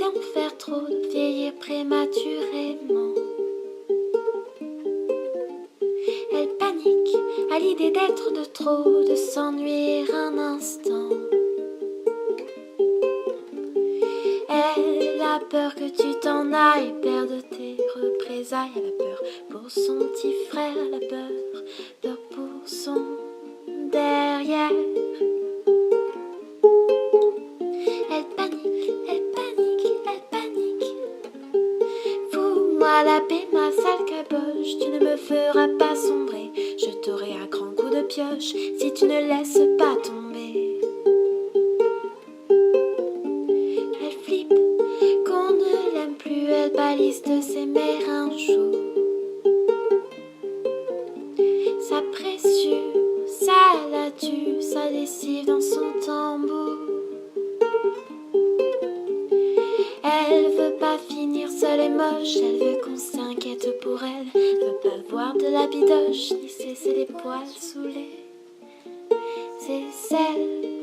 d'en faire trop, de vieillir prématurément. Elle panique à l'idée d'être de trop, de s'ennuyer un instant. Elle a peur que tu t'en ailles, perdre tes représailles. Elle a peur pour son petit frère, elle a peur pour son derrière. Elle panique, elle panique, elle panique. Fous-moi la paix, ma sale caboche, tu ne me feras pas sombrer. Je t'aurai à grands coups de pioche si tu ne laisses pas tomber. Elle flippe qu'on ne l'aime plus, elle balise de ses mérinchous. Sa pressure, ça la tue, sa lessive dans son tambour. Elle veut pas finir seule et moche, elle veut qu'on s'inquiète pour elle. Veut pas voir de la bidoche, ni cesser les poils sous les aisselles.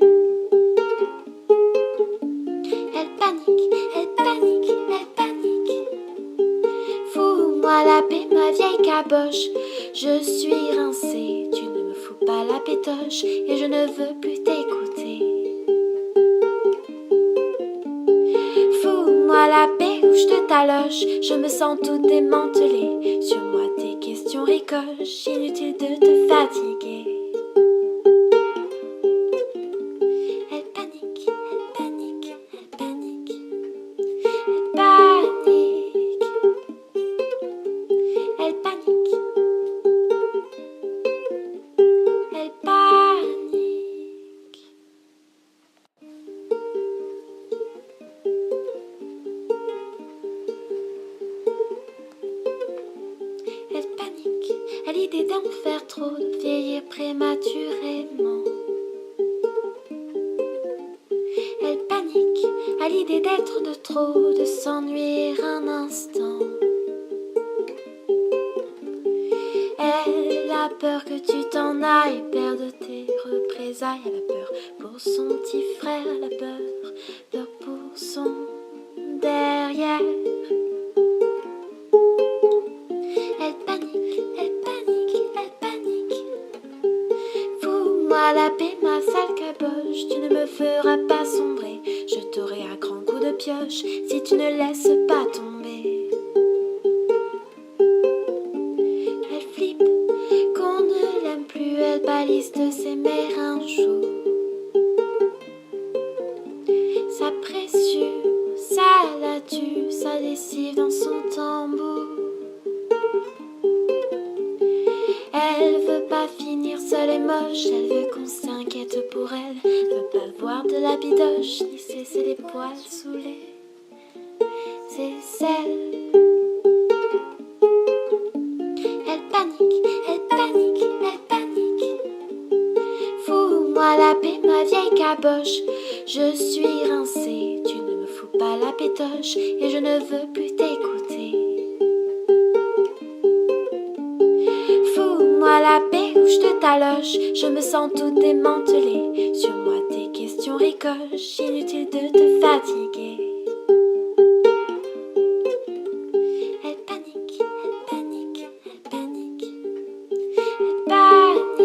Elle panique, elle panique, elle panique. Fous-moi la paix, ma vieille caboche. Je suis rincée, tu ne me fous pas la pétoche, et je ne veux plus t'écouter. Fous-moi la paix ou je te taloche, je me sens tout démantelée. Sur moi tes questions ricochent, inutile de te fatiguer. Elle panique, elle panique, elle panique. Elle panique, elle panique, elle panique. Elle panique à l'idée d'en faire trop, de vieillir prématurément. Elle panique à l'idée d'être de trop, de s'ennuyer un instant. Elle a peur que tu t'en ailles, perdre tes représailles. Elle a peur pour son petit frère, elle a peur pour son derrière. Elle panique, elle panique, elle panique. Fous-moi la paix, ma sale caboche, tu ne me feras pas sombrer. Je t'aurai à grands coups de pioche si tu ne laisses pas tomber. Elle flippe qu'on ne l'aime plus, elle balise de ses mérinchous. Sa pressure, ça la tue, sa lessive dans son tambour. Elle veut pas finir seule et moche, elle veut qu'on s'inquiète pour elle. Veut pas voir de la bidoche, ni cesser les poils sous les aisselles. Elle panique, elle panique, elle panique. Fous-moi la paix, ma vieille caboche. Je suis rincée, tu ne me fous pas la pétoche, et je ne veux plus t'écouter. Fous-moi la paix ou je te taloche, je me sens tout démantelée. Sur moi tes questions ricochent, inutile de te fatiguer. Elle panique, elle panique, elle panique. Elle panique.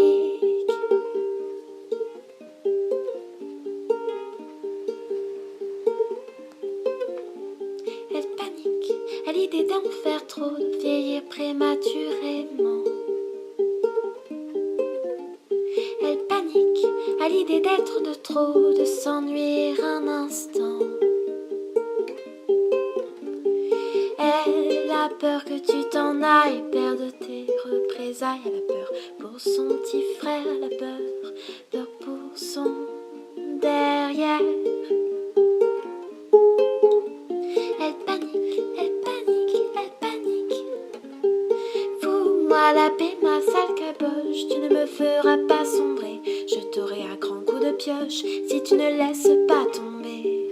Elle panique à l'idée d'en faire trop, de vieillir prématurément. Elle panique à l'idée d'être de trop, de s'ennuyer un instant. Elle a peur que tu t'en ailles, perdre tes représailles. Elle a peur pour son petit frère, elle a peur pour son derrière. Elle panique, elle panique, elle panique. Fous-moi la paix, ma sale caboche, tu ne me feras pas sombrer. Je t'aurai à grands coups de pioche si tu ne laisses pas tomber.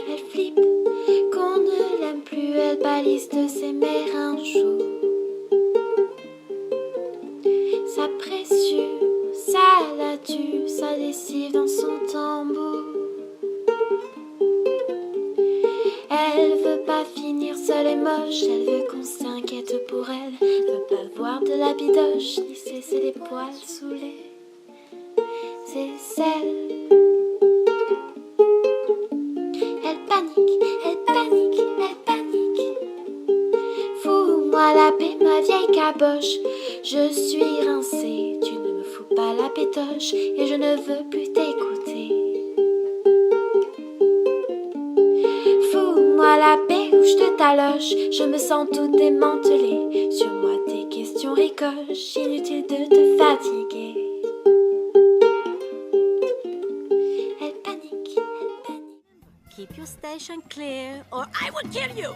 Elle flippe qu'on ne l'aime plus, elle balise de ses mérinchous. Sa pressure, ça la tue, sa lessive dans son tambour. moche, elle veut qu'on s'inquiète pour elle. Veut pas voir de la bidoche, ni cesser les poils sous les aisselles. Elle panique, elle panique, elle panique. Fous-moi la paix, ma vieille caboche. Je suis rincée, tu ne me fous pas la pétoche, et je ne veux plus t'écouter. Fous-moi la paix ou je te taloche. Je me sens tout démantelé. Sur moi tes questions ricochent. Inutile de te fatiguer. Elle panique, elle panique. Keep your station clear or I will kill you!